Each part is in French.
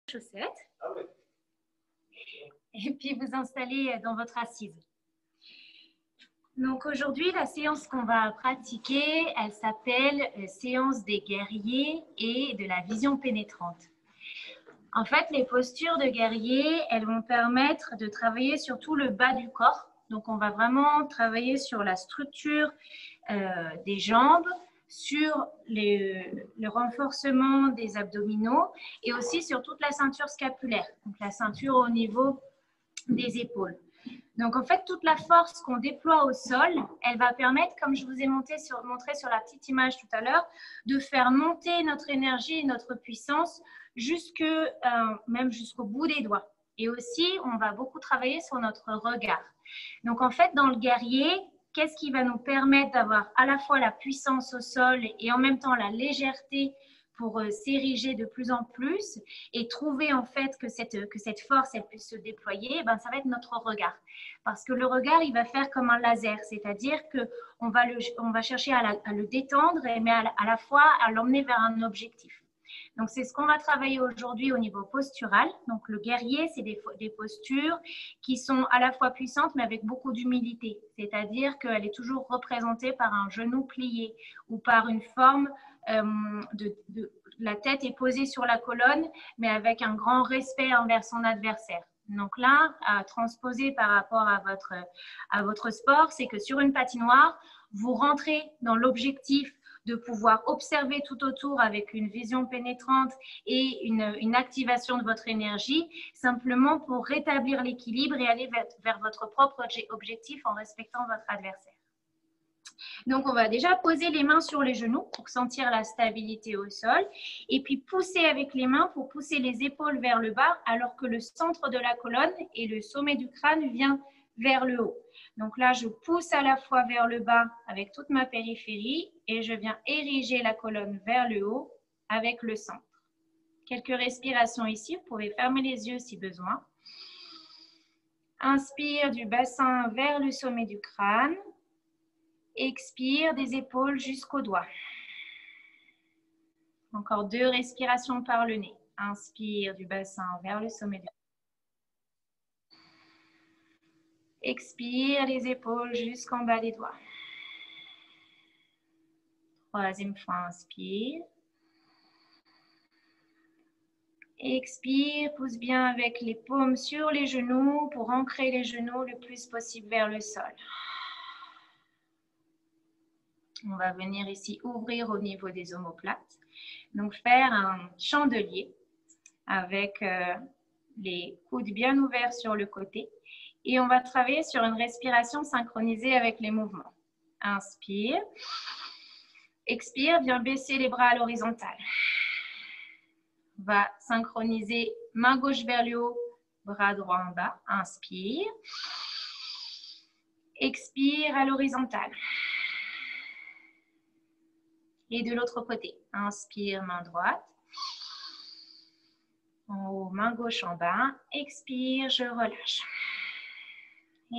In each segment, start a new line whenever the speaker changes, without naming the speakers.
chaussettes et puis vous installer dans votre assise. Donc aujourd'hui, la séance qu'on va pratiquer, elle s'appelle séance des guerriers et de la vision pénétrante. En fait, les postures de guerrier, elles vont permettre de travailler sur tout le bas du corps. Donc on va vraiment travailler sur la structure des jambes, sur le renforcement des abdominaux et aussi sur toute la ceinture scapulaire, donc la ceinture au niveau des épaules. Donc en fait, toute la force qu'on déploie au sol, elle va permettre, comme je vous ai montré sur la petite image tout à l'heure, de faire monter notre énergie et notre puissance même jusqu'au bout des doigts. Et aussi, on va beaucoup travailler sur notre regard. Donc en fait, dans le guerrier, qu'est-ce qui va nous permettre d'avoir à la fois la puissance au sol et en même temps la légèreté pour s'ériger de plus en plus et trouver en fait que cette force elle puisse se déployer, ben, ça va être notre regard. Parce que le regard, il va faire comme un laser, c'est-à-dire qu'on va chercher à le détendre, mais à la fois à l'emmener vers un objectif. Donc, c'est ce qu'on va travailler aujourd'hui au niveau postural. Donc, le guerrier, c'est des postures qui sont à la fois puissantes, mais avec beaucoup d'humilité. C'est-à-dire qu'elle est toujours représentée par un genou plié ou par une forme la tête est posée sur la colonne, mais avec un grand respect envers son adversaire. Donc là, à transposer par rapport à votre sport, c'est que sur une patinoire, vous rentrez dans l'objectif de pouvoir observer tout autour avec une vision pénétrante et une activation de votre énergie, simplement pour rétablir l'équilibre et aller vers votre propre objectif en respectant votre adversaire. Donc, on va déjà poser les mains sur les genoux pour sentir la stabilité au sol et puis pousser avec les mains pour pousser les épaules vers le bas alors que le centre de la colonne et le sommet du crâne vient vers le haut. Donc là, je pousse à la fois vers le bas avec toute ma périphérie et je viens ériger la colonne vers le haut avec le centre. Quelques respirations ici, vous pouvez fermer les yeux si besoin. Inspire du bassin vers le sommet du crâne. Expire des épaules jusqu'aux doigts. Encore 2 respirations par le nez. Inspire du bassin vers le sommet du crâne. Expire les épaules jusqu'en bas des doigts. 3e fois, inspire. Expire, pousse bien avec les paumes sur les genoux pour ancrer les genoux le plus possible vers le sol. On va venir ici ouvrir au niveau des omoplates. Donc, faire un chandelier avec les coudes bien ouverts sur le côté. Et on va travailler sur une respiration synchronisée avec les mouvements. Inspire. Expire, viens baisser les bras à l'horizontale. On va synchroniser main gauche vers le haut, bras droit en bas. Inspire. Expire à l'horizontale. Et de l'autre côté, inspire, main droite. En haut, main gauche en bas. Expire, je relâche.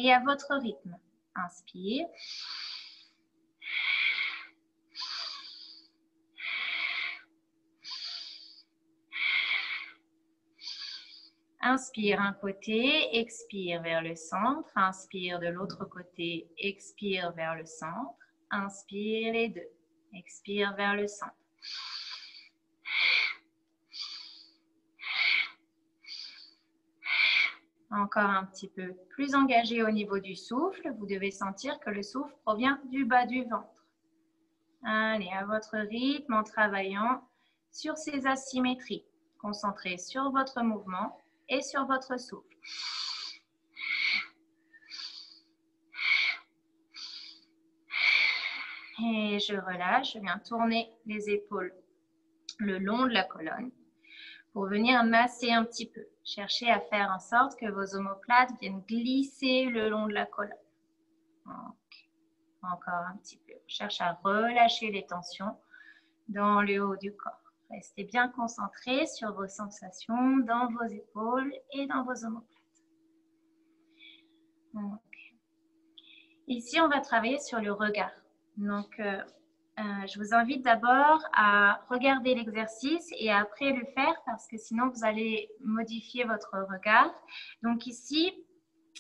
Et à votre rythme, inspire. Inspire un côté, expire vers le centre. Inspire de l'autre côté, expire vers le centre. Inspire les deux. Expire vers le centre. Encore un petit peu plus engagé au niveau du souffle. Vous devez sentir que le souffle provient du bas du ventre. Allez, à votre rythme, en travaillant sur ces asymétries. Concentrez sur votre mouvement et sur votre souffle. Et je relâche, je viens tourner les épaules le long de la colonne pour venir masser un petit peu. Cherchez à faire en sorte que vos omoplates viennent glisser le long de la colonne. Okay. Encore un petit peu. Cherche à relâcher les tensions dans le haut du corps. Restez bien concentrés sur vos sensations dans vos épaules et dans vos omoplates. Okay. Ici, on va travailler sur le regard. Donc, je vous invite d'abord à regarder l'exercice et à après le faire parce que sinon vous allez modifier votre regard. Donc ici,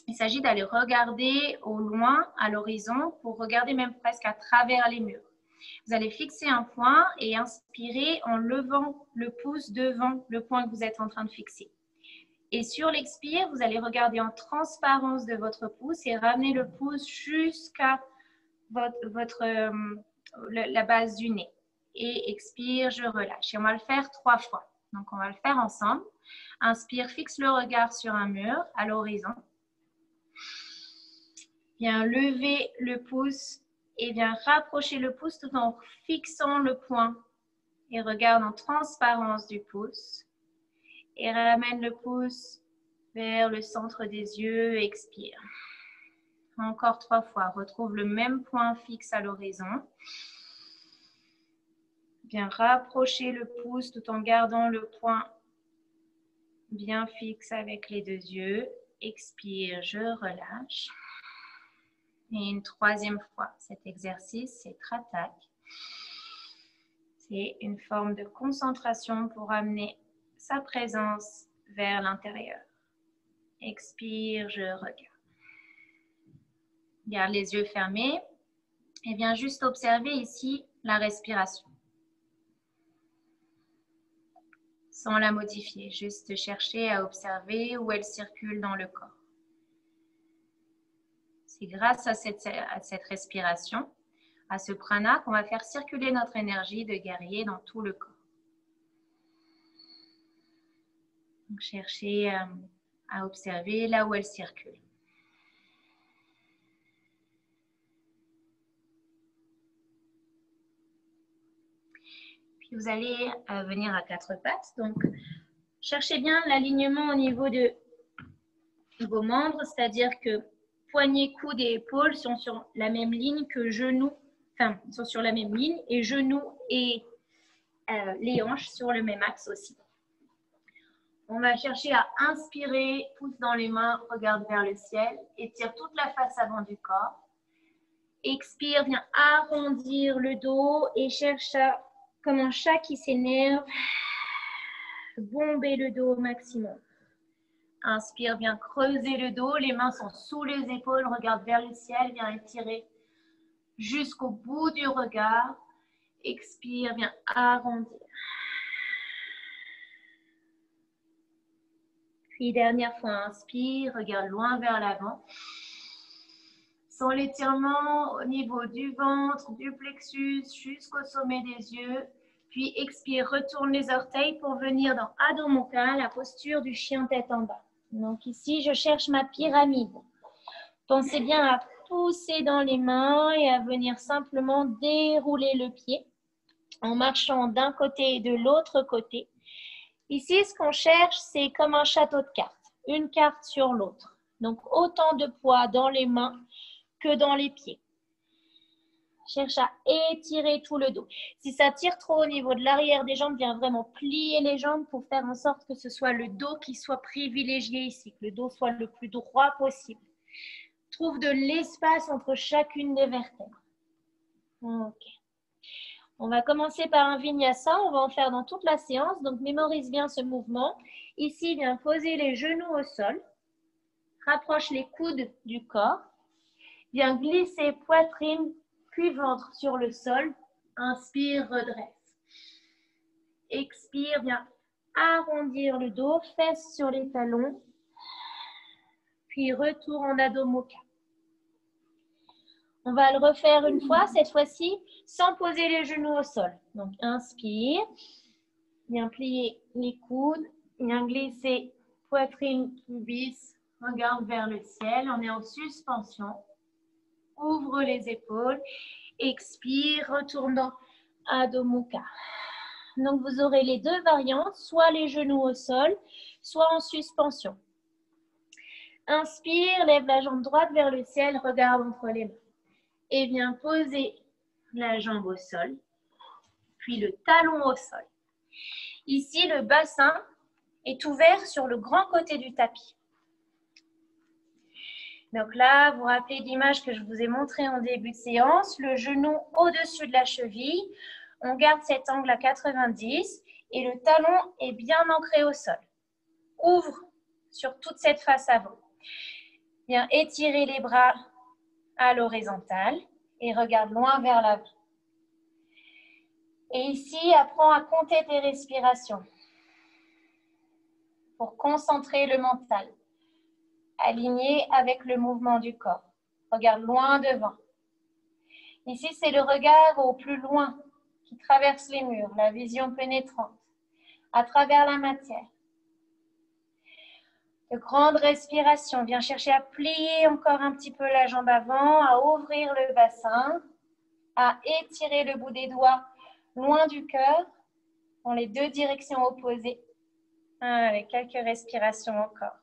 il s'agit d'aller regarder au loin, à l'horizon, pour regarder même presque à travers les murs. Vous allez fixer un point et inspirer en levant le pouce devant le point que vous êtes en train de fixer. Et sur l'expire, vous allez regarder en transparence de votre pouce et ramener le pouce jusqu'à la base du nez. Et expire, je relâche. Et on va le faire 3 fois. Donc, on va le faire ensemble. Inspire, fixe le regard sur un mur à l'horizon. Bien lever le pouce et bien rapprocher le pouce tout en fixant le point. Et regarde en transparence du pouce. Et ramène le pouce vers le centre des yeux. Expire. Encore 3 fois. Retrouve le même point fixe à l'horizon. Bien rapprocher le pouce tout en gardant le point bien fixe avec les 2 yeux. Expire, je relâche. Et une 3e fois. Cet exercice, c'est Tratak. C'est une forme de concentration pour amener sa présence vers l'intérieur. Expire, je regarde. Garde les yeux fermés et viens juste observer ici la respiration. Sans la modifier, juste chercher à observer où elle circule dans le corps. C'est grâce à cette respiration, à ce prana, qu'on va faire circuler notre énergie de guerrier dans tout le corps. Donc, cherchez à observer là où elle circule. Puis vous allez venir à 4 pattes. Donc, cherchez bien l'alignement au niveau de vos membres, c'est-à-dire que poignets, coudes et épaules sont sur la même ligne que genoux, sont sur la même ligne et genoux et les hanches sur le même axe aussi. On va chercher à inspirer, pouce dans les mains, regarde vers le ciel, étire toute la face avant du corps. Expire, viens arrondir le dos et cherche à, comme un chat qui s'énerve, bomber le dos au maximum. Inspire, viens creuser le dos, les mains sont sous les épaules, regarde vers le ciel, viens étirer jusqu'au bout du regard. Expire, viens arrondir. Puis dernière fois, inspire, regarde loin vers l'avant. Sens l'étirement au niveau du ventre, du plexus, jusqu'au sommet des yeux. Puis expire, retourne les orteils pour venir dans Adho Mukha, la posture du chien tête en bas. Donc ici, je cherche ma pyramide. Pensez bien à pousser dans les mains et à venir simplement dérouler le pied en marchant d'un côté et de l'autre côté. Ici, ce qu'on cherche, c'est comme un château de cartes, une carte sur l'autre. Donc, autant de poids dans les mains que dans les pieds. Cherche à étirer tout le dos. Si ça tire trop au niveau de l'arrière des jambes, viens vraiment plier les jambes pour faire en sorte que ce soit le dos qui soit privilégié ici, que le dos soit le plus droit possible. Trouve de l'espace entre chacune des vertèbres. Ok. On va commencer par un vinyasa, on va en faire dans toute la séance, donc mémorise bien ce mouvement. Ici, viens poser les genoux au sol, rapproche les coudes du corps, viens glisser poitrine puis ventre sur le sol, inspire, redresse. Expire, viens arrondir le dos, fesses sur les talons, puis retour en Adho Mukha. On va le refaire une fois, cette fois-ci, sans poser les genoux au sol. Donc, inspire. Viens plier les coudes. Viens glisser poitrine, pubis. Regarde vers le ciel. On est en suspension. Ouvre les épaules. Expire. Retourne dans Adho Mukha. Donc, vous aurez les 2 variantes, soit les genoux au sol, soit en suspension. Inspire. Lève la jambe droite vers le ciel. Regarde entre les mains. Et viens poser la jambe au sol, puis le talon au sol. Ici, le bassin est ouvert sur le grand côté du tapis. Donc là, vous vous rappelez l'image que je vous ai montrée en début de séance, le genou au-dessus de la cheville. On garde cet angle à 90 et le talon est bien ancré au sol. Ouvre sur toute cette face avant. Viens étirer les bras à l'horizontale et regarde loin vers l'avant. Et ici, apprends à compter tes respirations pour concentrer le mental, aligné avec le mouvement du corps. Regarde loin devant. Ici, c'est le regard au plus loin qui traverse les murs, la vision pénétrante, à travers la matière. De grandes respirations. Viens chercher à plier encore un petit peu la jambe avant, à ouvrir le bassin, à étirer le bout des doigts loin du cœur, dans les deux directions opposées. Avec quelques respirations encore.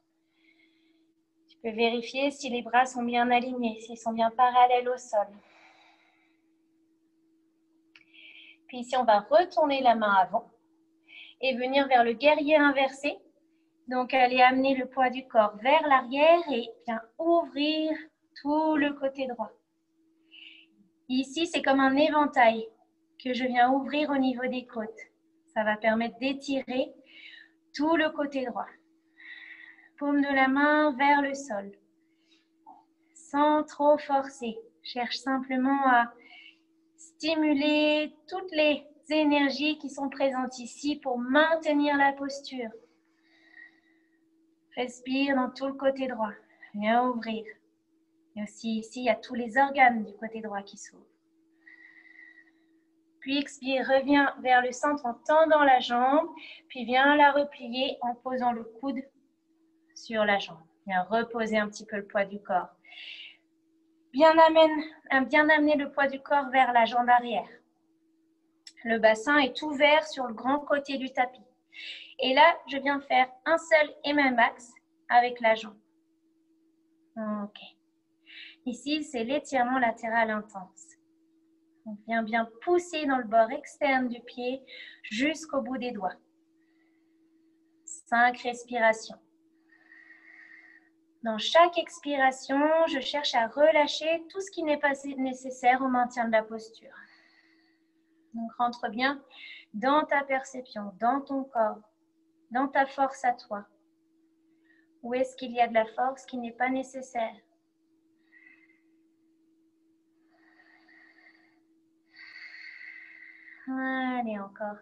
Tu peux vérifier si les bras sont bien alignés, s'ils sont bien parallèles au sol. Puis ici, on va retourner la main avant et venir vers le guerrier inversé. Donc, aller amener le poids du corps vers l'arrière et bien ouvrir tout le côté droit. Ici, c'est comme un éventail que je viens ouvrir au niveau des côtes. Ça va permettre d'étirer tout le côté droit. Paume de la main vers le sol. Sans trop forcer. Cherche simplement à stimuler toutes les énergies qui sont présentes ici pour maintenir la posture. Respire dans tout le côté droit. Viens ouvrir. Et aussi ici, il y a tous les organes du côté droit qui s'ouvrent. Puis expire, reviens vers le centre en tendant la jambe. Puis viens la replier en posant le coude sur la jambe. Viens reposer un petit peu le poids du corps. Bien amener le poids du corps vers la jambe arrière. Le bassin est ouvert sur le grand côté du tapis. Et là, je viens faire un seul et même axe avec la jambe. Ok. Ici, c'est l'étirement latéral intense. On vient bien pousser dans le bord externe du pied jusqu'au bout des doigts. 5 respirations. Dans chaque expiration, je cherche à relâcher tout ce qui n'est pas nécessaire au maintien de la posture. Donc, rentre bien dans ta perception, dans ton corps, dans ta force à toi. Où est-ce qu'il y a de la force qui n'est pas nécessaire? Allez, encore.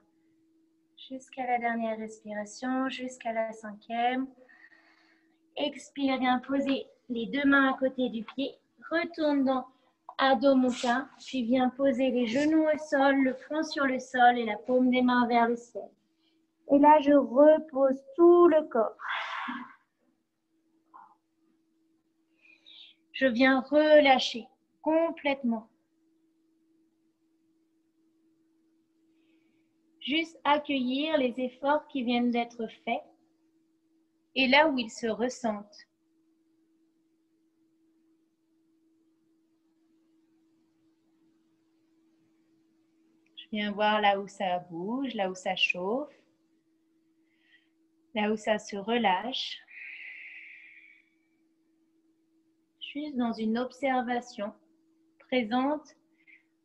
Jusqu'à la dernière respiration, jusqu'à la 5e. Expire, viens poser les deux mains à côté du pied. Retourne dans Adho Mukha, puis viens poser les genoux au sol, le front sur le sol et la paume des mains vers le ciel. Et là, je repose tout le corps. Je viens relâcher complètement. Juste accueillir les efforts qui viennent d'être faits et là où ils se ressentent. Je viens voir là où ça bouge, là où ça chauffe, là où ça se relâche. Juste dans une observation présente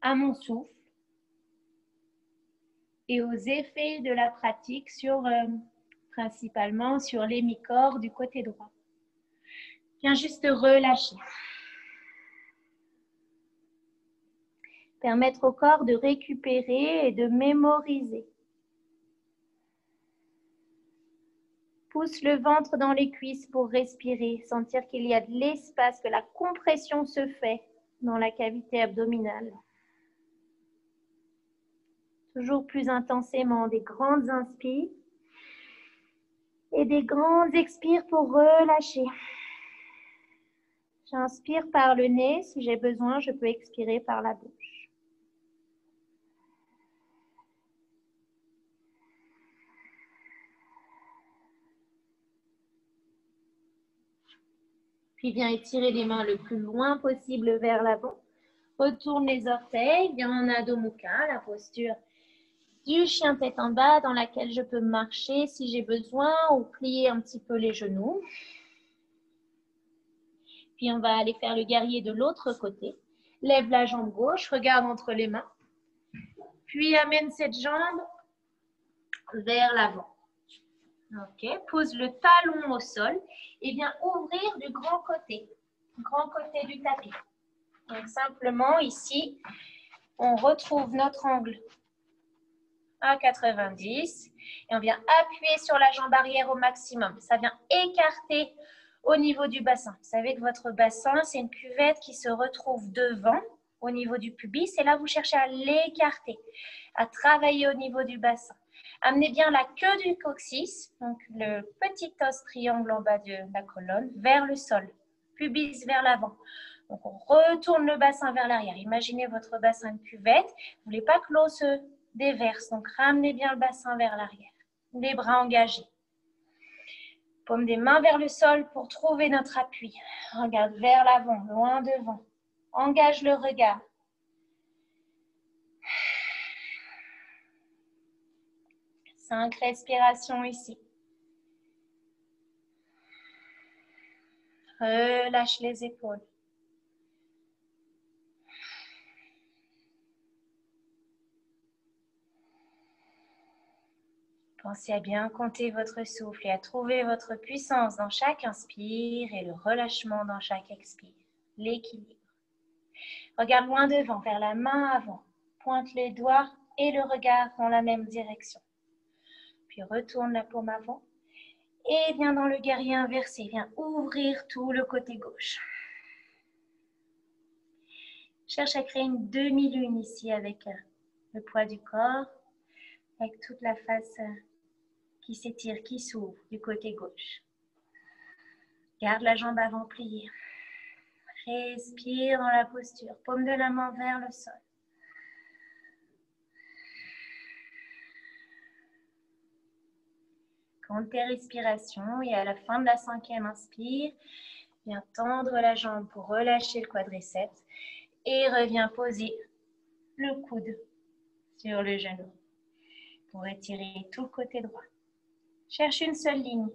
à mon souffle et aux effets de la pratique principalement sur l'hémicorps du côté droit. Viens juste relâcher. Permettre au corps de récupérer et de mémoriser. Pousse le ventre dans les cuisses pour respirer, sentir qu'il y a de l'espace, que la compression se fait dans la cavité abdominale. Toujours plus intensément, des grandes inspires et des grandes expires pour relâcher. J'inspire par le nez. Si j'ai besoin, je peux expirer par la bouche. Puis viens étirer les mains le plus loin possible vers l'avant. Retourne les orteils, viens en Adho Mukha, la posture du chien tête en bas dans laquelle je peux marcher si j'ai besoin ou plier un petit peu les genoux. Puis on va aller faire le guerrier de l'autre côté. Lève la jambe gauche, regarde entre les mains. Puis amène cette jambe vers l'avant. Ok, pose le talon au sol et viens ouvrir du grand côté du tapis. Donc simplement ici, on retrouve notre angle à 90 et on vient appuyer sur la jambe arrière au maximum. Ça vient écarter au niveau du bassin. Vous savez que votre bassin, c'est une cuvette qui se retrouve devant au niveau du pubis et là, vous cherchez à l'écarter, à travailler au niveau du bassin. Amenez bien la queue du coccyx, donc le petit os triangle en bas de la colonne, vers le sol, pubis vers l'avant. Donc, on retourne le bassin vers l'arrière. Imaginez votre bassin de cuvette. Vous ne voulez pas que l'eau se déverse. Donc, ramenez bien le bassin vers l'arrière. Les bras engagés. Paume des mains vers le sol pour trouver notre appui. Regarde vers l'avant, loin devant. Engage le regard. 5 respirations ici. Relâche les épaules. Pensez à bien compter votre souffle et à trouver votre puissance dans chaque inspire et le relâchement dans chaque expire. L'équilibre. Regarde loin devant, vers la main avant. Pointe les doigts et le regard dans la même direction. Puis retourne la paume avant et viens dans le guerrier inversé. Viens ouvrir tout le côté gauche. Cherche à créer une demi-lune ici avec le poids du corps, avec toute la face qui s'étire, qui s'ouvre du côté gauche. Garde la jambe avant pliée. Respire dans la posture. Paume de la main vers le sol. Compte tes respirations et à la fin de la 5e inspire, viens tendre la jambe pour relâcher le quadriceps et reviens poser le coude sur le genou pour étirer tout le côté droit. Cherche une seule ligne.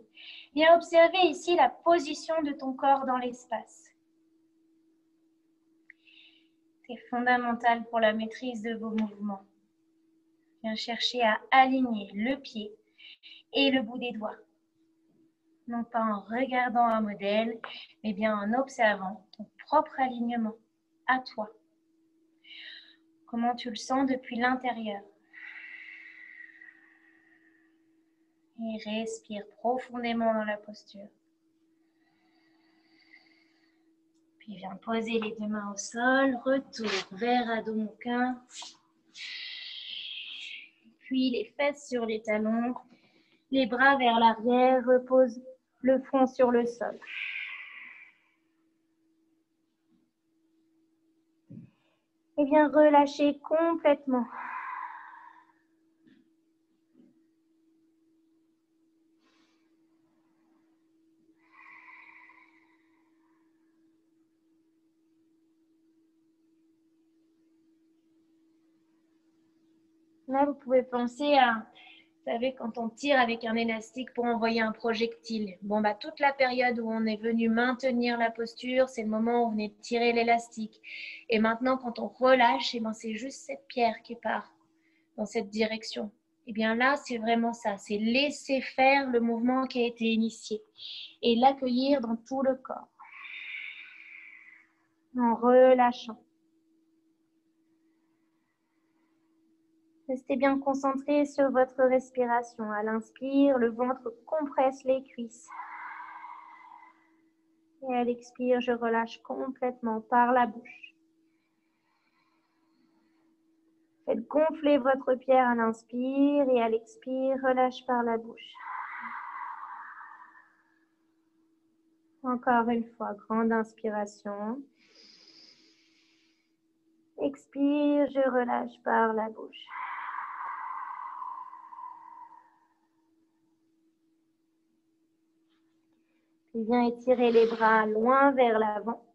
Viens observer ici la position de ton corps dans l'espace. C'est fondamental pour la maîtrise de vos mouvements. Viens chercher à aligner le pied et le bout des doigts. Non pas en regardant un modèle, mais bien en observant ton propre alignement à toi. Comment tu le sens depuis l'intérieur. Et respire profondément dans la posture. Puis viens poser les 2 mains au sol, retour vers Adho Mukha. Puis les fesses sur les talons, les bras vers l'arrière, repose le front sur le sol. Et viens relâcher complètement. Là, vous pouvez penser à, vous savez, quand on tire avec un élastique pour envoyer un projectile. Bon, bah, toute la période où on est venu maintenir la posture, c'est le moment où on venait de tirer l'élastique. Et maintenant, quand on relâche, eh ben, c'est juste cette pierre qui part dans cette direction. Et bien là, c'est vraiment ça. C'est laisser faire le mouvement qui a été initié et l'accueillir dans tout le corps. En relâchant. Restez bien concentré sur votre respiration. À l'inspire, le ventre compresse les cuisses. Et à l'expire, je relâche complètement par la bouche. Faites gonfler votre pierre à l'inspire et à l'expire, relâche par la bouche. Encore une fois, grande inspiration. Expire, je relâche par la bouche. Puis viens étirer les bras loin vers l'avant.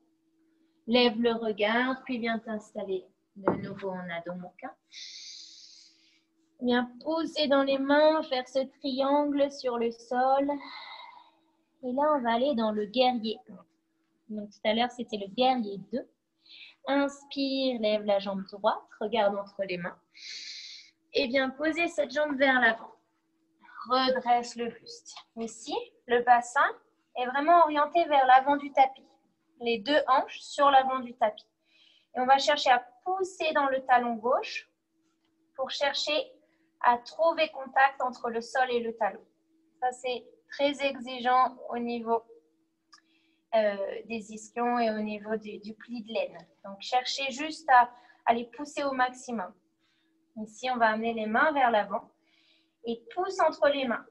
Lève le regard, puis viens t'installer de nouveau en Adho Mukha. Viens pousser dans les mains, faire ce triangle sur le sol. Et là, on va aller dans le guerrier. Donc, tout à l'heure, c'était le guerrier 2. Inspire, lève la jambe droite, regarde entre les mains. Et viens poser cette jambe vers l'avant. Redresse le buste. Ici, le bassin est vraiment orienté vers l'avant du tapis. Les deux hanches sur l'avant du tapis. Et on va chercher à pousser dans le talon gauche pour chercher à trouver contact entre le sol et le talon. Ça, c'est très exigeant au niveau des ischions et au niveau du pli de l'aine. Donc, cherchez juste à les pousser au maximum. Ici, on va amener les mains vers l'avant et pousse entre les mains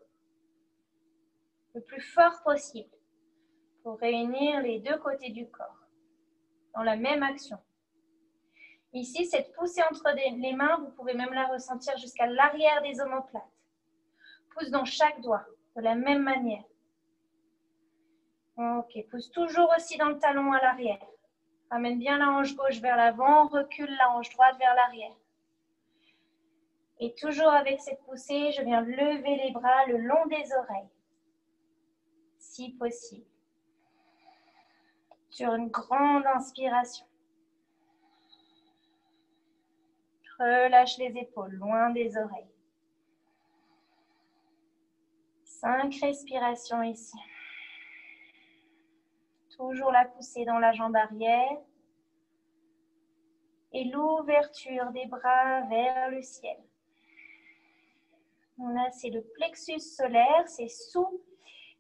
le plus fort possible pour réunir les deux côtés du corps dans la même action. Ici, cette poussée entre les mains, vous pouvez même la ressentir jusqu'à l'arrière des omoplates. Pousse dans chaque doigt de la même manière. Ok, pousse toujours aussi dans le talon à l'arrière. Ramène bien la hanche gauche vers l'avant, recule la hanche droite vers l'arrière. Et toujours avec cette poussée, je viens lever les bras le long des oreilles, si possible. Sur une grande inspiration. Relâche les épaules, loin des oreilles. 5 respirations ici. Toujours la poussée dans la jambe arrière. Et l'ouverture des bras vers le ciel. Là, c'est le plexus solaire, c'est sous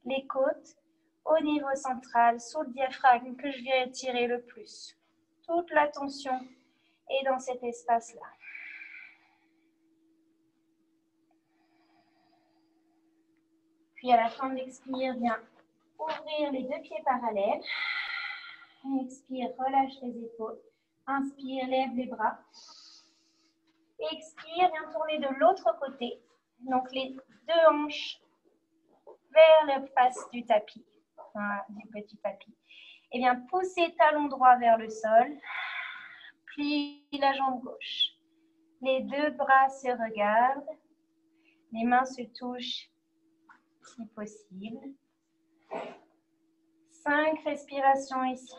les côtes, au niveau central, sous le diaphragme que je viens étirer le plus. Toute la tension est dans cet espace-là. Puis à la fin de l'expire, viens ouvrir les deux pieds parallèles. Expire, relâche les épaules. Inspire, lève les bras. Expire, viens tourner de l'autre côté. Donc les deux hanches vers la face du tapis, du petit tapis. Et bien poussez talon droit vers le sol. Plie la jambe gauche. Les deux bras se regardent. Les mains se touchent si possible. 5 respirations ici.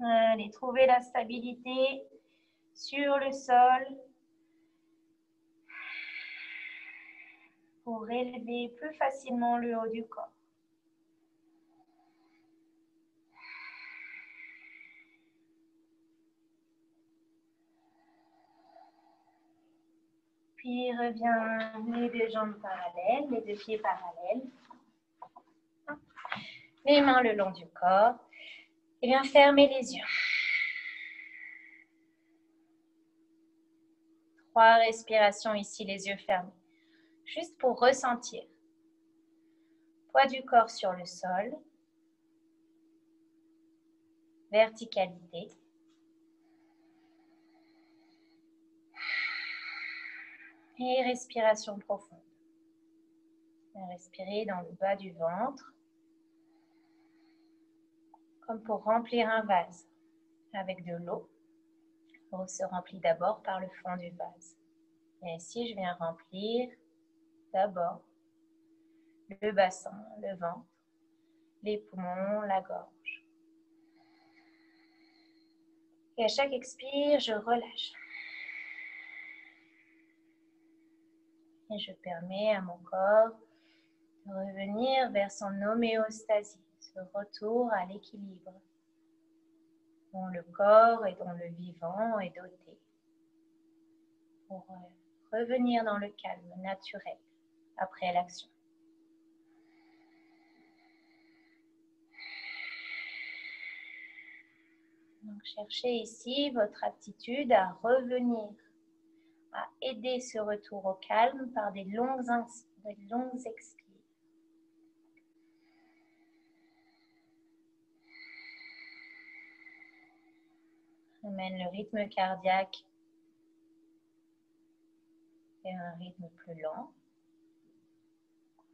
Allez, trouvez la stabilité sur le sol pour élever plus facilement le haut du corps. Puis reviens les deux jambes parallèles, les deux pieds parallèles. Les mains le long du corps. Et bien fermez les yeux. 3 respirations ici, les yeux fermés. Juste pour ressentir. Poids du corps sur le sol. Verticalité. Et respiration profonde. Respirez dans le bas du ventre. Comme pour remplir un vase avec de l'eau. On se remplit d'abord par le fond du vase. Et ici, je viens remplir d'abord le bassin, le ventre, les poumons, la gorge. Et à chaque expire, je relâche. Et je permets à mon corps de revenir vers son homéostasie, ce retour à l'équilibre, dont le corps et dont le vivant est doté, pour revenir dans le calme naturel après l'action. Donc, cherchez ici votre aptitude à revenir, à aider ce retour au calme par des longues expires. Amène le rythme cardiaque vers un rythme plus lent,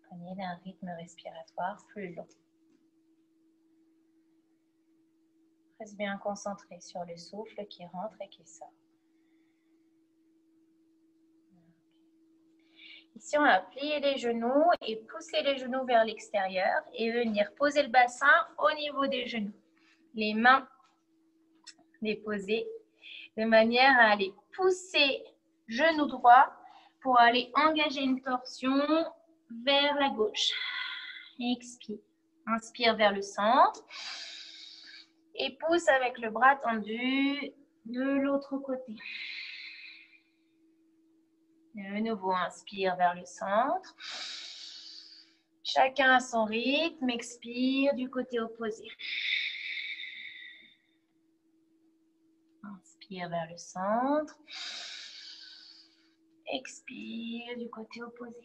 accompagné d'un rythme respiratoire plus long. Reste bien concentré sur le souffle qui rentre et qui sort. Ici, on va plier les genoux et pousser les genoux vers l'extérieur et venir poser le bassin au niveau des genoux. Les mains déposées de manière à aller pousser genou droit pour aller engager une torsion vers la gauche. Expire. Inspire vers le centre et pousse avec le bras tendu de l'autre côté. De nouveau, inspire vers le centre. Chacun à son rythme, expire du côté opposé. Inspire vers le centre. Expire du côté opposé.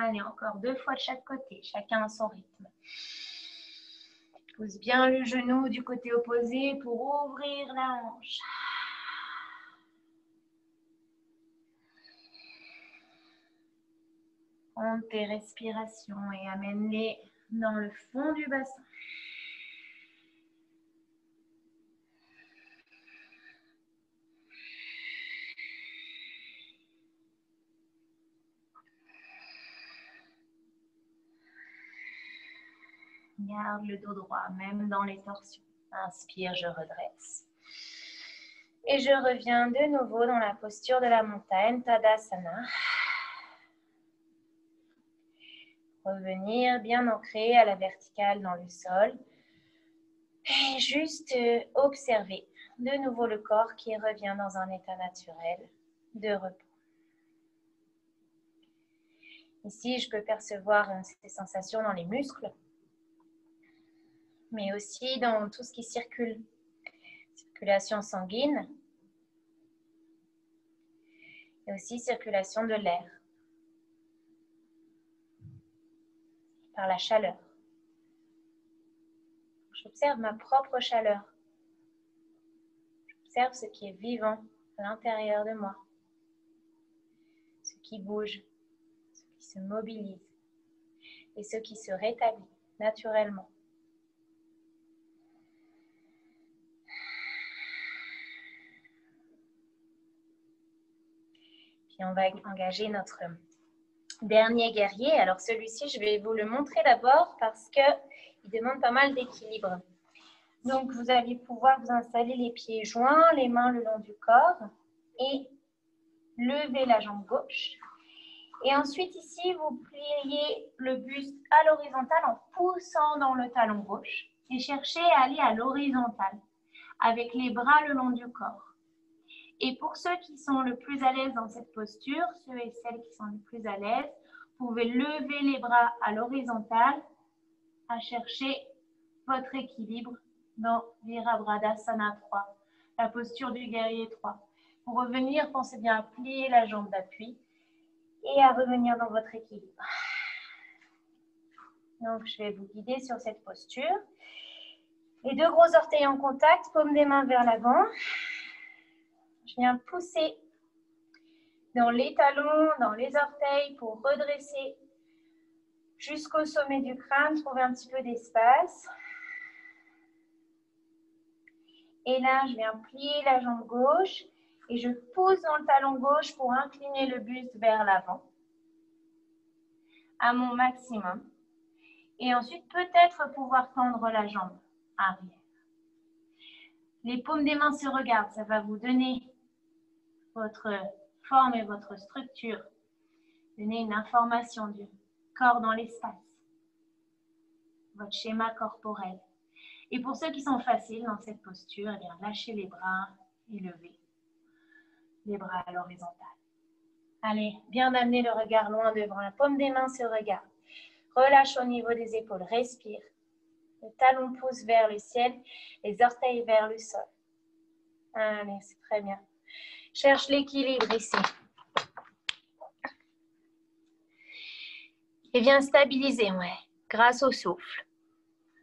Allez, encore 2 fois de chaque côté, chacun à son rythme. Pousse bien le genou du côté opposé pour ouvrir la hanche. Compte tes respirations et amène-les dans le fond du bassin. Garde le dos droit, même dans les torsions. Inspire, je redresse. Et je reviens de nouveau dans la posture de la montagne, Tadasana. Revenir bien ancré à la verticale dans le sol. Et juste observer de nouveau le corps qui revient dans un état naturel de repos. Ici, je peux percevoir ces sensations dans les muscles, mais aussi dans tout ce qui circule. Circulation sanguine et aussi circulation de l'air par la chaleur. J'observe ma propre chaleur. J'observe ce qui est vivant à l'intérieur de moi, ce qui bouge, ce qui se mobilise et ce qui se rétablit naturellement. Puis on va engager notre dernier guerrier. Alors celui-ci, je vais vous le montrer d'abord parce qu'il demande pas mal d'équilibre. Donc vous allez pouvoir vous installer les pieds joints, les mains le long du corps et lever la jambe gauche. Et ensuite ici, vous pliez le buste à l'horizontale en poussant dans le talon gauche et cherchez à aller à l'horizontale avec les bras le long du corps. Et pour ceux qui sont le plus à l'aise dans cette posture, ceux et celles qui sont le plus à l'aise, vous pouvez lever les bras à l'horizontale à chercher votre équilibre dans Virabhadasana 3, la posture du guerrier 3. Pour revenir, pensez bien à plier la jambe d'appui et à revenir dans votre équilibre. Donc, je vais vous guider sur cette posture. Les 2 gros orteils en contact, paume des mains vers l'avant. Je viens pousser dans les talons, dans les orteils pour redresser jusqu'au sommet du crâne, trouver un petit peu d'espace. Et là, je viens plier la jambe gauche et je pousse dans le talon gauche pour incliner le buste vers l'avant à mon maximum. Et ensuite, peut-être pouvoir tendre la jambe arrière. Les paumes des mains se regardent, ça va vous donner votre forme et votre structure. Donner une information du corps dans l'espace. Votre schéma corporel. Et pour ceux qui sont faciles dans cette posture, eh bien, lâchez les bras et levez les bras à l'horizontale. Allez, bien amener le regard loin devant. La paume des mains se regarde. Relâche au niveau des épaules, respire. Le talon pousse vers le ciel, les orteils vers le sol. Allez, c'est très bien. Cherche l'équilibre ici. Et viens stabiliser, ouais, grâce au souffle.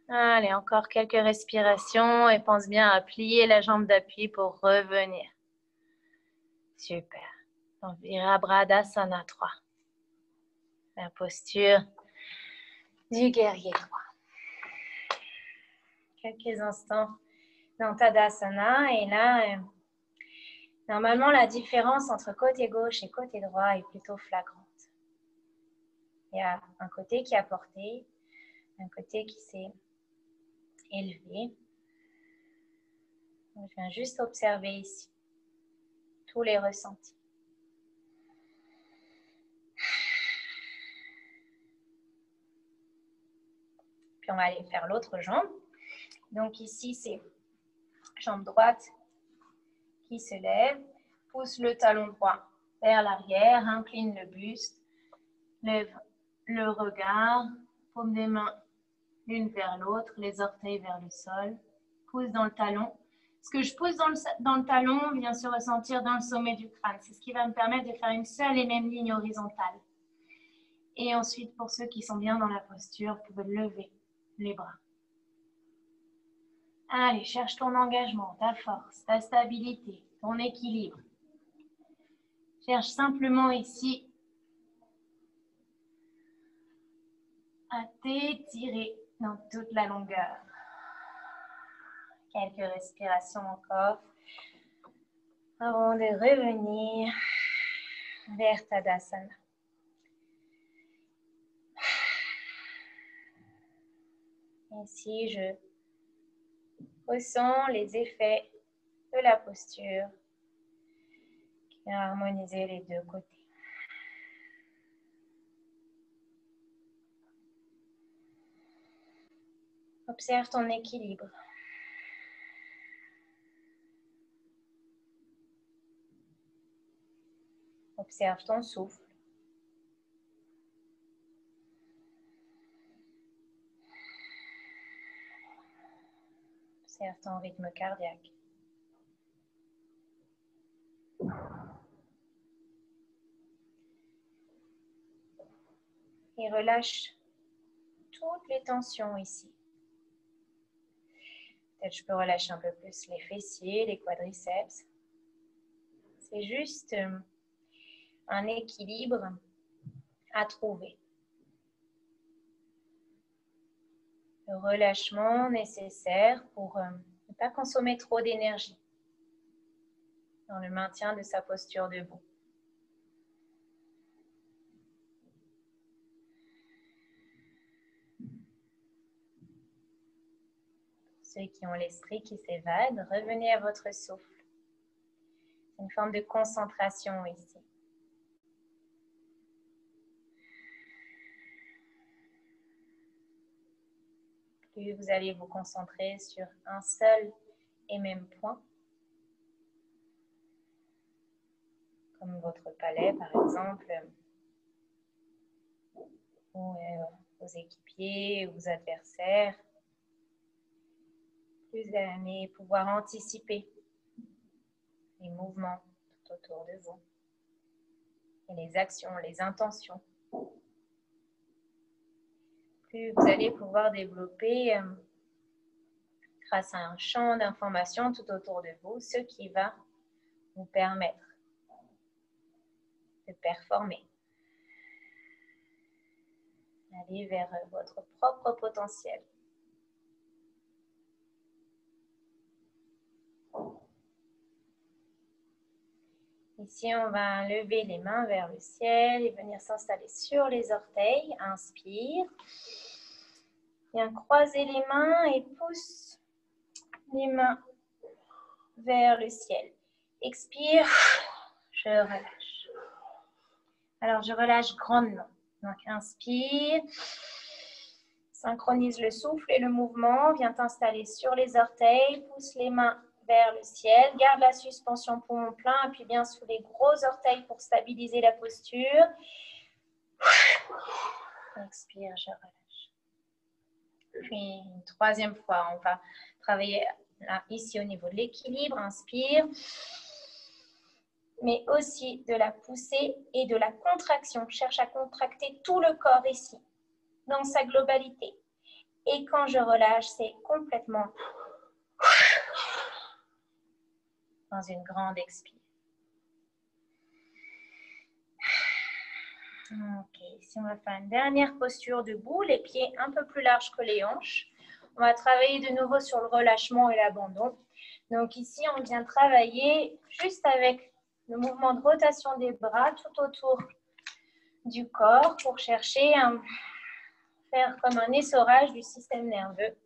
Allez, encore quelques respirations et pense bien à plier la jambe d'appui pour revenir. Super. Donc, Virabhadasana 3. La posture du guerrier 3. Quelques instants dans Tadasana et là, Normalement, la différence entre côté gauche et côté droit est plutôt flagrante. Il y a un côté qui a porté, un côté qui s'est élevé. Je viens juste observer ici tous les ressentis. Puis on va aller faire l'autre jambe. Donc ici, c'est jambe droite qui se lève, pousse le talon droit vers l'arrière, incline le buste, lève le regard, paume des mains l'une vers l'autre, les orteils vers le sol, pousse dans le talon. Ce que je pousse dans le talon vient se ressentir dans le sommet du crâne. C'est ce qui va me permettre de faire une seule et même ligne horizontale. Et ensuite, pour ceux qui sont bien dans la posture, vous pouvez lever les bras. Allez, cherche ton engagement, ta force, ta stabilité, ton équilibre. Cherche simplement ici à t'étirer dans toute la longueur. Quelques respirations encore avant de revenir vers Tadasana. Ici, je ressens les effets de la posture qui vient harmoniser les deux côtés. Observe ton équilibre. Observe ton souffle. Observe ton rythme cardiaque. Et relâche toutes les tensions ici. Peut-être je peux relâcher un peu plus les fessiers, les quadriceps. C'est juste un équilibre à trouver. Le relâchement nécessaire pour ne pas consommer trop d'énergie dans le maintien de sa posture debout. Ceux qui ont l'esprit qui s'évade, revenez à votre souffle. C'est une forme de concentration ici. Plus vous allez vous concentrer sur un seul et même point, comme votre palais par exemple, ou vos équipiers, ou vos adversaires, plus vous allez pouvoir anticiper les mouvements tout autour de vous et les actions, les intentions. Plus vous allez pouvoir développer grâce à un champ d'information tout autour de vous, ce qui va vous permettre de performer. Aller vers votre propre potentiel. Ici, on va lever les mains vers le ciel et venir s'installer sur les orteils. Inspire. Viens croiser les mains et pousse les mains vers le ciel. Expire. Je relâche. Alors, je relâche grandement. Donc, inspire. Synchronise le souffle et le mouvement. Viens t'installer sur les orteils. Pousse les mains vers le ciel. Garde la suspension poumon plein. Appuie bien sous les gros orteils pour stabiliser la posture. Expire, je relâche. Puis, une troisième fois, on va travailler là, ici au niveau de l'équilibre. Inspire. Mais aussi de la poussée et de la contraction. Cherche à contracter tout le corps ici, dans sa globalité. Et quand je relâche, c'est complètement dans une grande expire. Ok, ici on va faire une dernière posture debout, les pieds un peu plus larges que les hanches. On va travailler de nouveau sur le relâchement et l'abandon. Donc ici, on vient travailler juste avec le mouvement de rotation des bras tout autour du corps pour chercher à faire comme un essorage du système nerveux.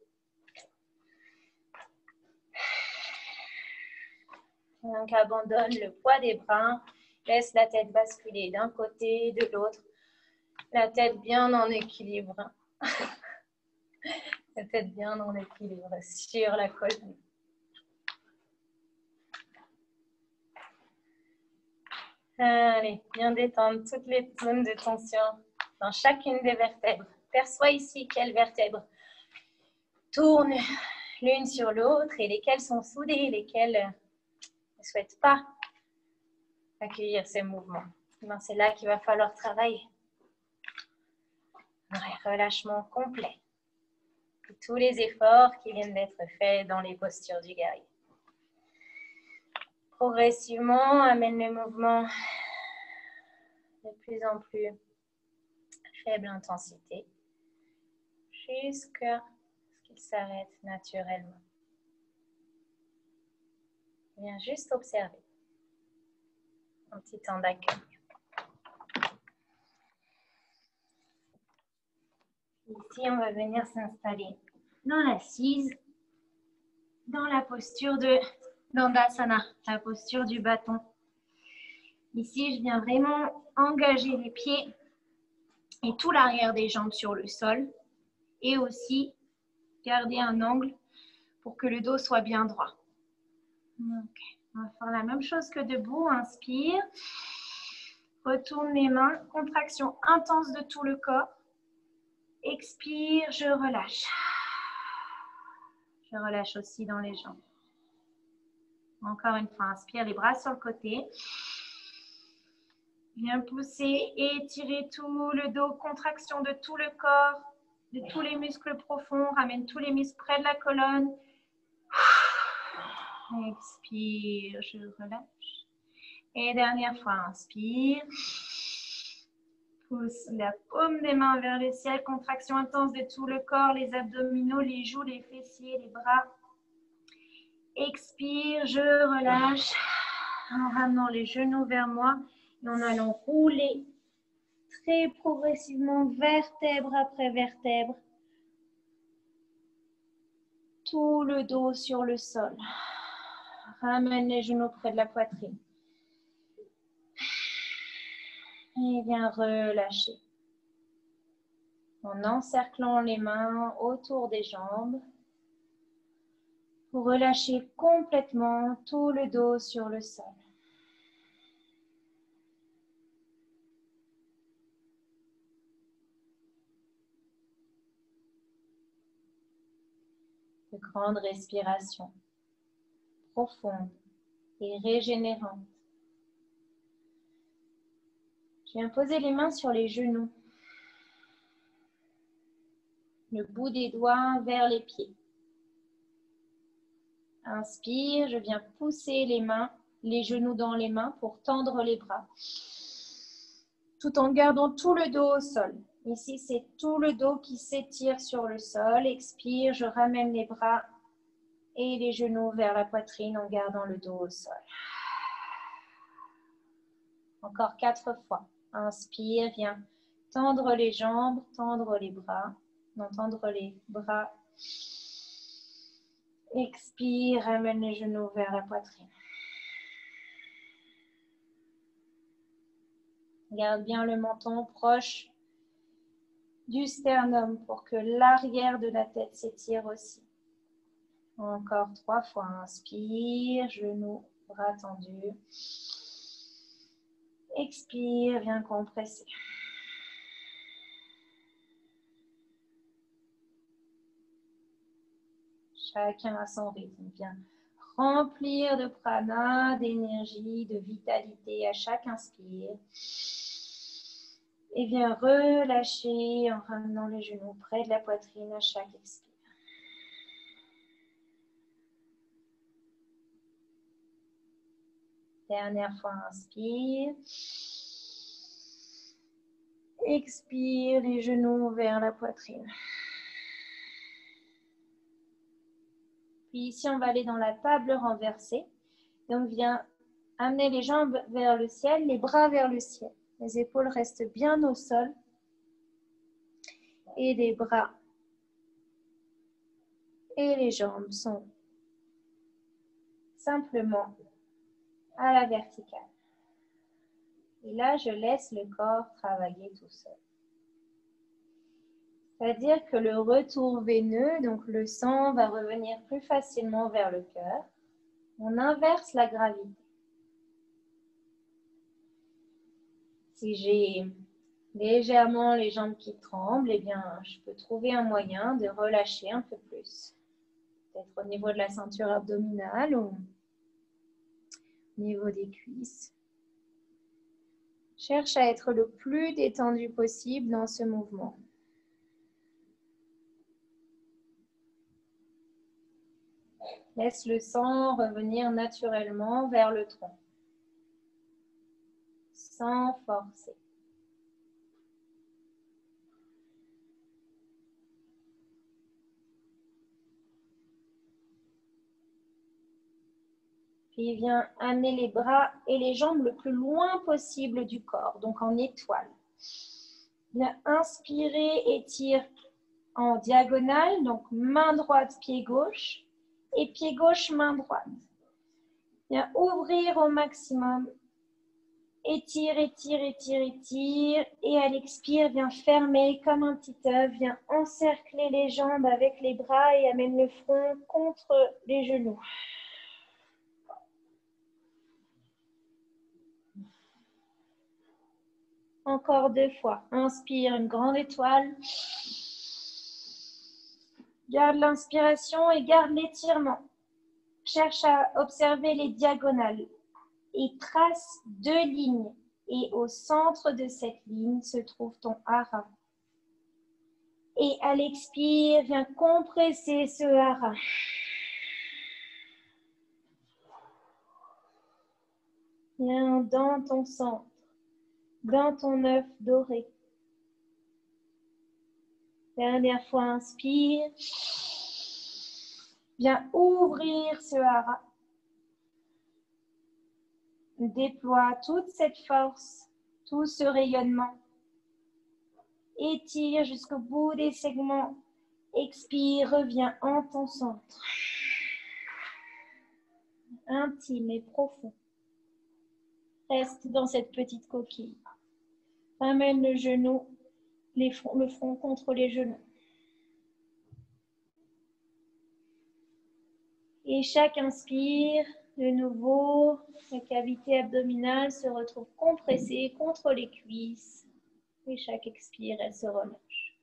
Donc abandonne le poids des bras, laisse la tête basculer d'un côté, de l'autre. La tête bien en équilibre. La tête bien en équilibre sur la colonne. Allez, bien détendre toutes les zones de tension dans chacune des vertèbres. Perçois ici quelles vertèbres tournent l'une sur l'autre et lesquelles sont soudées, lesquelles ne souhaitent pas accueillir ces mouvements. C'est là qu'il va falloir travailler. Un relâchement complet. Et tous les efforts qui viennent d'être faits dans les postures du guerrier. Progressivement, amène les mouvements de plus en plus faible intensité jusqu'à ce qu'ils s'arrêtent naturellement. Viens juste observer. Un petit temps d'accueil. Ici, on va venir s'installer dans l'assise, dans la posture de Dandasana, la posture du bâton. Ici, je viens vraiment engager les pieds et tout l'arrière des jambes sur le sol et aussi garder un angle pour que le dos soit bien droit. Okay. On va faire la même chose que debout. Inspire. Retourne les mains. Contraction intense de tout le corps. Expire, je relâche. Je relâche aussi dans les jambes. Encore une fois, inspire, les bras sur le côté. Viens pousser et étirer tout le dos. Contraction de tout le corps, de tous les muscles profonds. Ramène tous les muscles près de la colonne. Expire, je relâche. Et dernière fois, inspire. Pousse la paume des mains vers le ciel. Contraction intense de tout le corps, les abdominaux, les joues, les fessiers, les bras. Expire, je relâche. En ramenant les genoux vers moi. Et en allant rouler très progressivement, vertèbre après vertèbre. Tout le dos sur le sol. Ramène les genoux près de la poitrine. Et viens relâcher. En encerclant les mains autour des jambes. Pour relâcher complètement tout le dos sur le sol. De grandes respirations profondes et régénérantes. Je viens poser les mains sur les genoux. Le bout des doigts vers les pieds. Inspire, je viens pousser les mains, les genoux dans les mains pour tendre les bras. Tout en gardant tout le dos au sol. Ici, c'est tout le dos qui s'étire sur le sol. Expire, je ramène les bras et les genoux vers la poitrine en gardant le dos au sol. Encore 4 fois. Inspire, viens tendre les jambes, tendre les bras. Non, tendre les bras. Expire, ramène les genoux vers la poitrine. Garde bien le menton proche du sternum pour que l'arrière de la tête s'étire aussi. Encore 3 fois. Inspire, genoux, bras tendus. Expire, viens compresser. Chacun à son rythme. Viens remplir de prana, d'énergie, de vitalité à chaque inspire. Et viens relâcher en ramenant les genoux près de la poitrine à chaque expire. Dernière fois, inspire. Expire, les genoux vers la poitrine.
Puis ici, on va aller dans la table renversée. Donc, viens amener les jambes vers le ciel, les bras vers le ciel. Les épaules restent bien au sol. Et les bras et les jambes sont simplement à la verticale. Et là, je laisse le corps travailler tout seul. C'est-à-dire que le retour veineux, donc le sang, va revenir plus facilement vers le cœur. On inverse la gravité. Si j'ai légèrement les jambes qui tremblent, eh bien, je peux trouver un moyen de relâcher un peu plus. Peut-être au niveau de la ceinture abdominale ou au niveau des cuisses. Cherche à être le plus détendu possible dans ce mouvement. Laisse le sang revenir naturellement vers le tronc, sans forcer. Puis viens amener les bras et les jambes le plus loin possible du corps, donc en étoile. Viens inspirer, étire en diagonale, donc main droite, pied gauche, et pied gauche, main droite. Viens ouvrir au maximum. Étire, étire, étire, étire. Et à l'expire, viens fermer comme un petit œuf. Viens encercler les jambes avec les bras et amène le front contre les genoux. Encore 2 fois. Inspire, une grande étoile. Garde l'inspiration et garde l'étirement. Cherche à observer les diagonales et trace 2 lignes. Et au centre de cette ligne se trouve ton hara. Et à l'expire, viens compresser ce hara. Viens dans ton centre, dans ton œuf doré. Dernière fois, inspire. Viens ouvrir ce hara. Déploie toute cette force, tout ce rayonnement. Étire jusqu'au bout des segments. Expire, reviens en ton centre. Intime et profond. Reste dans cette petite coquille. Ramène le genou, le front contre les genoux. Et chaque inspire, de nouveau, la cavité abdominale se retrouve compressée contre les cuisses. Et chaque expire, elle se relâche.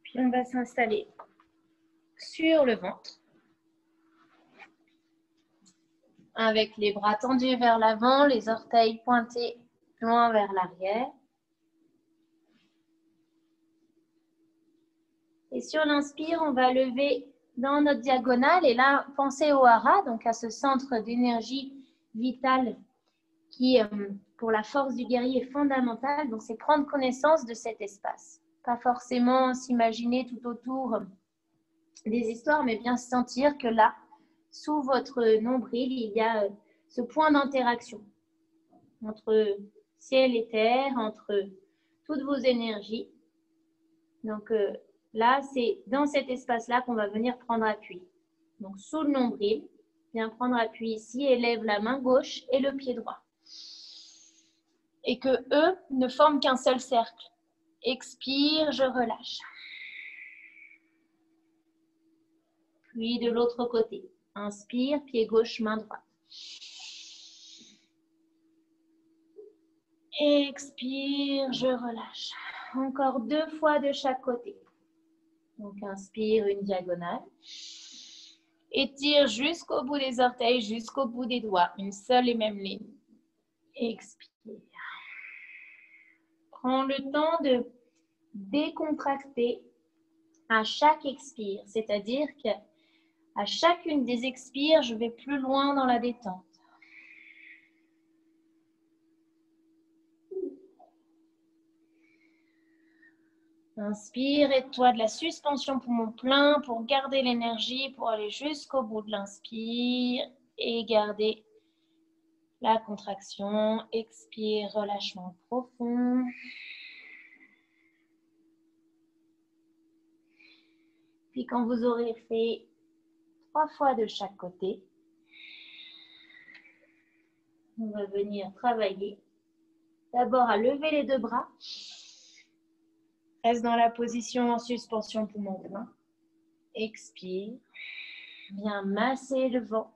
Puis on va s'installer sur le ventre. Avec les bras tendus vers l'avant, les orteils pointés loin vers l'arrière. Et sur l'inspire, on va lever dans notre diagonale. Et là, pensez au hara, donc à ce centre d'énergie vitale qui, pour la force du guerrier, est fondamental. Donc, c'est prendre connaissance de cet espace. Pas forcément s'imaginer tout autour des histoires, mais bien sentir que là, sous votre nombril, il y a ce point d'interaction entre ciel et terre, entre toutes vos énergies. Donc là, c'est dans cet espace-là qu'on va venir prendre appui. Donc sous le nombril, viens prendre appui ici, élève la main gauche et le pied droit. Et que eux ne forment qu'un seul cercle. Expire, je relâche. Puis de l'autre côté. Inspire, pied gauche, main droite. Expire, je relâche. Encore 2 fois de chaque côté. Donc, inspire une diagonale. Étire jusqu'au bout des orteils, jusqu'au bout des doigts. Une seule et même ligne. Expire. Prends le temps de décontracter à chaque expire. C'est-à-dire que À chacune des expires, je vais plus loin dans la détente. Inspire, aide-toi de la suspension poumon plein pour garder l'énergie, pour aller jusqu'au bout de l'inspire et garder la contraction. Expire, relâchement profond. Puis quand vous aurez fait 3 fois de chaque côté, on va venir travailler. D'abord à lever les 2 bras. Reste dans la position en suspension poumon plein. Expire. Viens masser le ventre.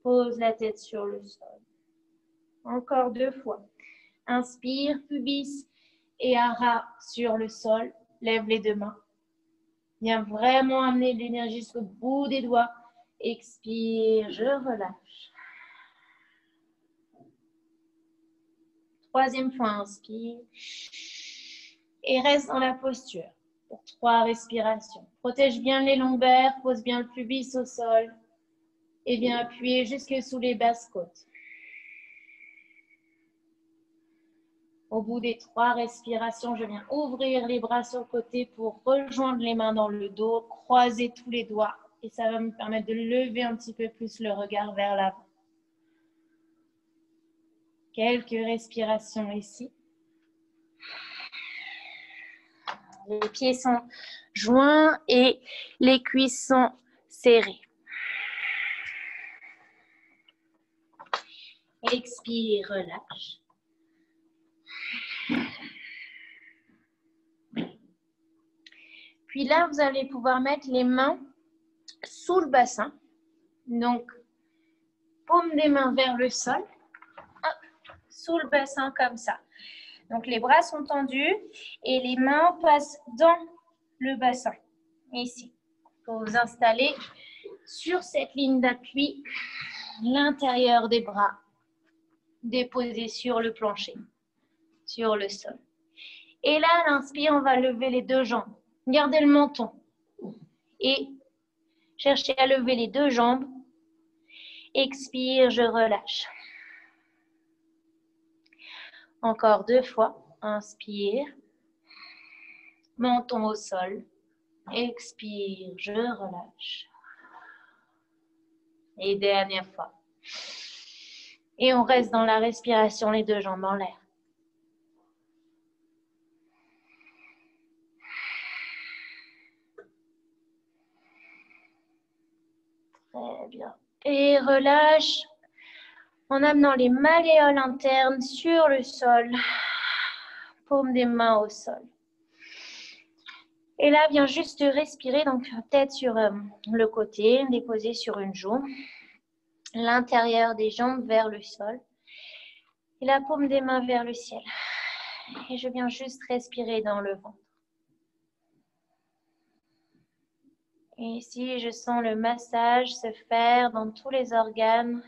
Pose la tête sur le sol. Encore 2 fois. Inspire, pubis et hara sur le sol. Lève les 2 mains. Viens vraiment amener l'énergie jusqu'au bout des doigts. Expire, je relâche. 3e fois, inspire. Et reste dans la posture pour 3 respirations. Protège bien les lombaires, pose bien le pubis au sol et viens appuyer jusque sous les basses côtes. Au bout des 3 respirations, je viens ouvrir les bras sur le côté pour rejoindre les mains dans le dos, croiser tous les doigts et ça va me permettre de lever un petit peu plus le regard vers l'avant. Quelques respirations ici. Les pieds sont joints et les cuisses sont serrées. Expire, relâche. Puis là, vous allez pouvoir mettre les mains sous le bassin. Donc, paume des mains vers le sol. Hop, sous le bassin comme ça. Donc, les bras sont tendus et les mains passent dans le bassin. Ici. Il faut vous installer sur cette ligne d'appui, l'intérieur des bras déposé sur le plancher, sur le sol. Et là, à l'inspire, on va lever les 2 jambes. Gardez le menton et cherchez à lever les 2 jambes. Expire, je relâche. Encore 2 fois. Inspire. Menton au sol. Expire, je relâche. Et dernière fois. Et on reste dans la respiration, les 2 jambes en l'air. Très bien. Et relâche en amenant les malléoles internes sur le sol. Paume des mains au sol. Et là, viens juste respirer, donc tête sur le côté, déposer sur une joue. L'intérieur des jambes vers le sol. Et la paume des mains vers le ciel. Et je viens juste respirer dans le ventre. Et ici, je sens le massage se faire dans tous les organes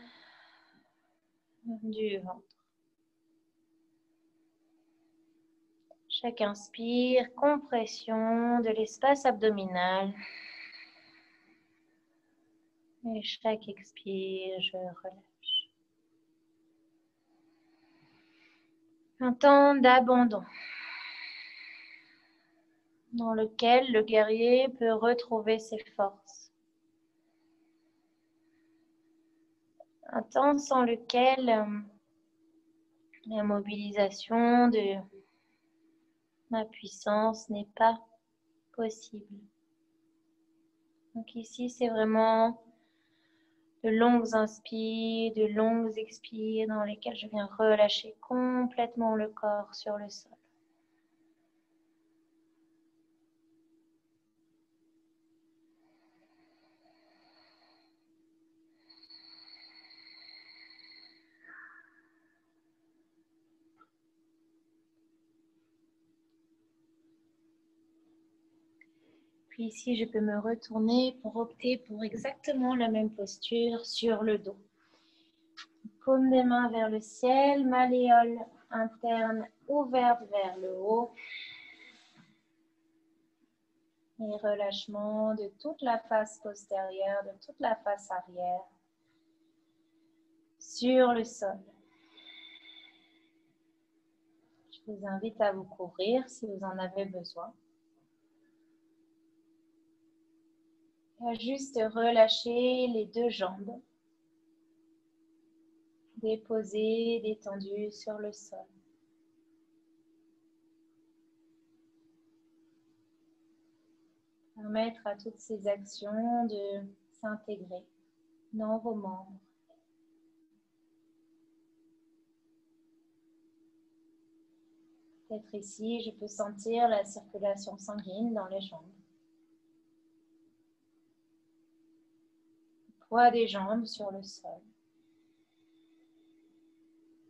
du ventre. Chaque inspire, compression de l'espace abdominal. Et chaque expire, je relâche. Un temps d'abandon dans lequel le guerrier peut retrouver ses forces. Un temps sans lequel la mobilisation de ma puissance n'est pas possible. Donc ici, c'est vraiment de longues inspires, de longues expires dans lesquelles je viens relâcher complètement le corps sur le sol. Puis ici, je peux me retourner pour opter pour exactement la même posture sur le dos. Paume des mains vers le ciel, malléole interne ouverte vers le haut. Et relâchement de toute la face postérieure, de toute la face arrière sur le sol. Je vous invite à vous couvrir si vous en avez besoin. Et à juste relâcher les deux jambes, déposées, détendues sur le sol. Permettre à toutes ces actions de s'intégrer dans vos membres. Peut-être ici, je peux sentir la circulation sanguine dans les jambes. Le poids des jambes sur le sol.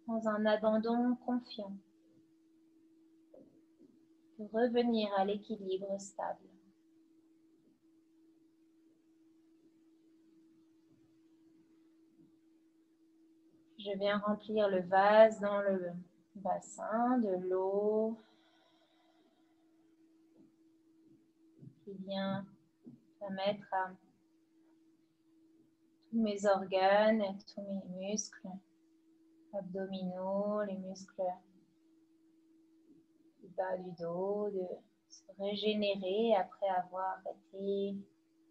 Dans un abandon confiant. De revenir à l'équilibre stable. Je viens remplir le vase dans le bassin de l'eau qui vient permettre à tous mes organes, tous mes muscles abdominaux, les muscles du bas du dos, de se régénérer après avoir été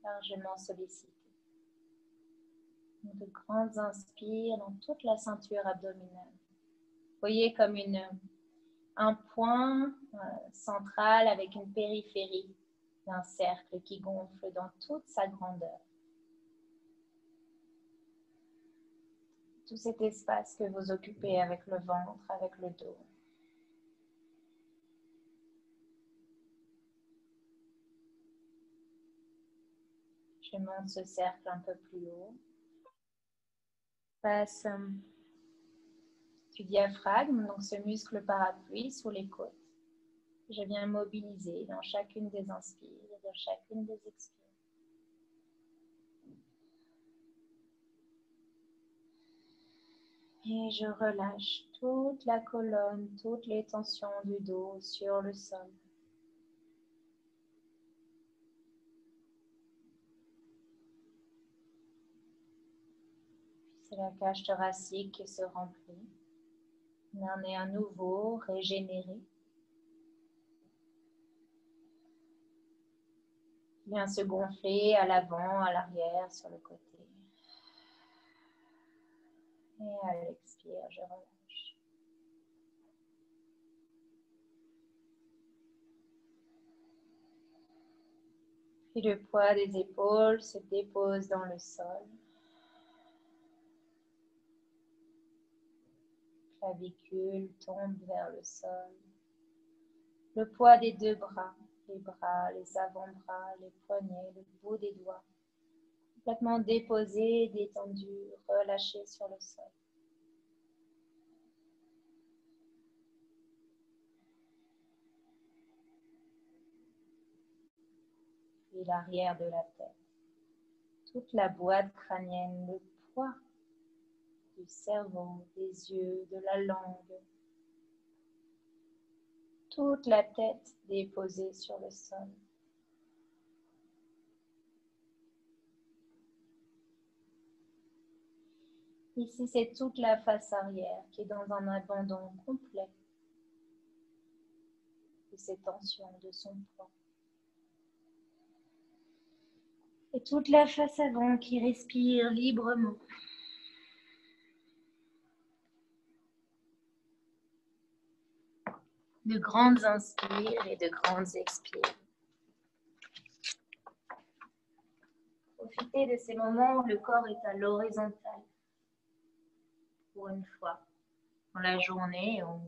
largement sollicités. De grandes inspires dans toute la ceinture abdominale. Vous voyez comme un point central avec une périphérie d'un cercle qui gonfle dans toute sa grandeur. Tout cet espace que vous occupez avec le ventre, avec le dos. Je monte ce cercle un peu plus haut. Passe du diaphragme, donc ce muscle parapluie sous les côtes. Je viens mobiliser dans chacune des inspires et dans chacune des expires. Et je relâche toute la colonne, toutes les tensions du dos sur le sol. C'est la cage thoracique qui se remplit. Il en est à nouveau régénéré. Il vient se gonfler à l'avant, à l'arrière, sur le côté. Et à l'expire, je relâche. Puis le poids des épaules se dépose dans le sol. Clavicule tombe vers le sol. Le poids des deux bras, les avant-bras, les poignets, le bout des doigts. Complètement déposé, détendu, relâché sur le sol. Puis l'arrière de la tête. Toute la boîte crânienne, le poids du cerveau, des yeux, de la langue. Toute la tête déposée sur le sol. Ici, c'est toute la face arrière qui est dans un abandon complet de ses tensions, de son poids. Et toute la face avant qui respire librement. De grandes inspires et de grandes expires. Profitez de ces moments où le corps est à l'horizontale. Pour une fois, dans la journée, où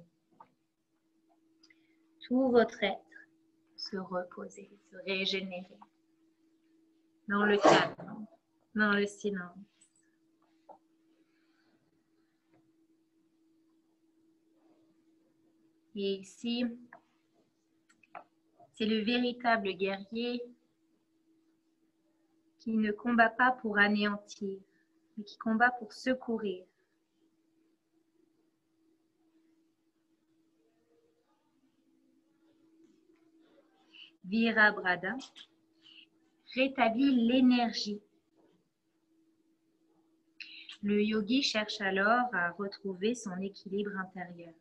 tout votre être se reposer, se régénérer. Dans le calme, dans le silence. Et ici, c'est le véritable guerrier qui ne combat pas pour anéantir, mais qui combat pour secourir. Virabhadra,
rétablit l'énergie. Le yogi cherche alors à retrouver son équilibre intérieur.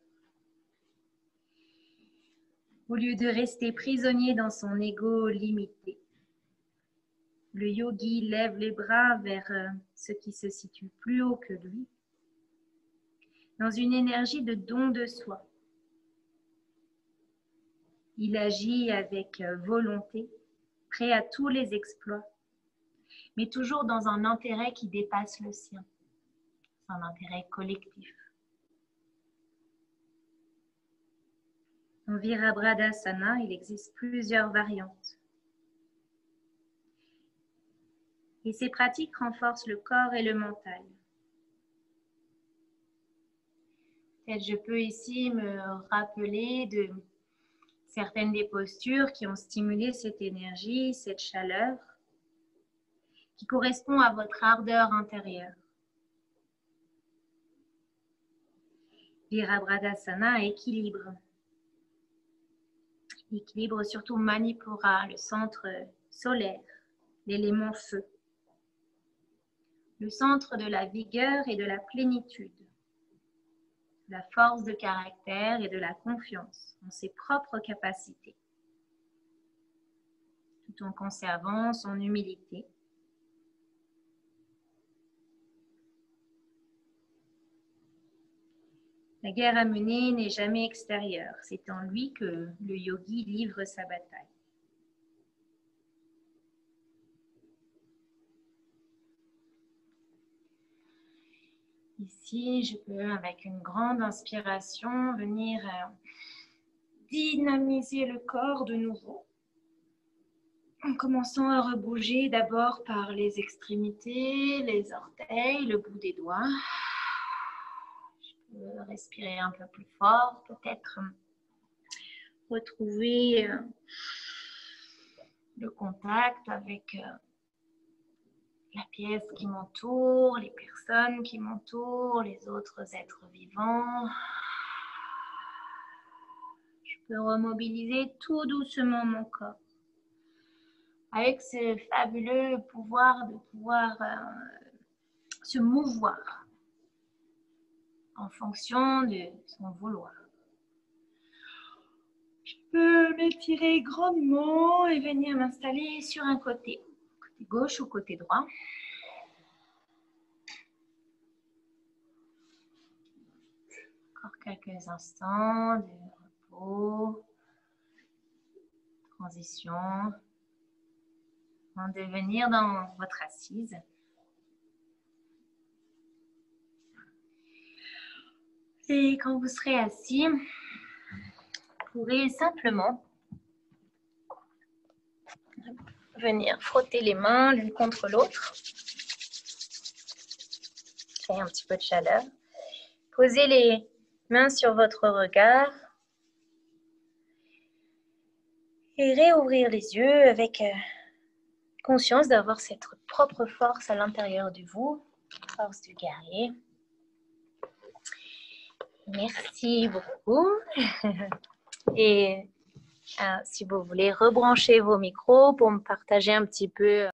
Au lieu de rester prisonnier dans son ego limité, le yogi lève les bras vers ce qui se situe plus haut que lui, dans une énergie de don de soi. Il agit avec volonté, prêt à tous les exploits, mais toujours dans un intérêt qui dépasse le sien, un intérêt collectif. En Virabhadasana, il existe plusieurs variantes. Et ces pratiques renforcent le corps et le mental. Peut-être je peux ici me rappeler de certaines des postures qui ont stimulé cette énergie, cette chaleur, qui correspond à votre ardeur intérieure. Virabhadasana équilibre. Équilibre surtout Manipura, le centre solaire, l'élément feu. Le centre de la vigueur et de la plénitude, de la force de caractère et de la confiance en ses propres capacités, tout en conservant son humilité. La guerre à mener n'est jamais extérieure, c'est en lui que le yogi livre sa bataille. Ici, je peux, avec une grande inspiration, venir dynamiser le corps de nouveau. En commençant à rebouger d'abord par les extrémités, les orteils, le bout des doigts. Je peux respirer un peu plus fort, peut-être retrouver le contact avec la pièce qui m'entoure, les personnes qui m'entourent, les autres êtres vivants. Je peux remobiliser tout doucement mon corps avec ce fabuleux pouvoir de pouvoir se mouvoir en fonction de son vouloir. Je peux m'étirer grandement et venir m'installer sur un côté gauche ou côté droit. Encore quelques instants de repos, transition, avant de venir dans votre assise. Et quand vous serez assis, vous pourrez simplement venir frotter les mains l'une contre l'autre. Créer un petit peu de chaleur. Posez les mains sur votre regard. Et réouvrir les yeux avec conscience d'avoir cette propre force à l'intérieur de vous, force du guerrier. Merci beaucoup. Et si vous voulez rebrancher vos micros pour me partager un petit peu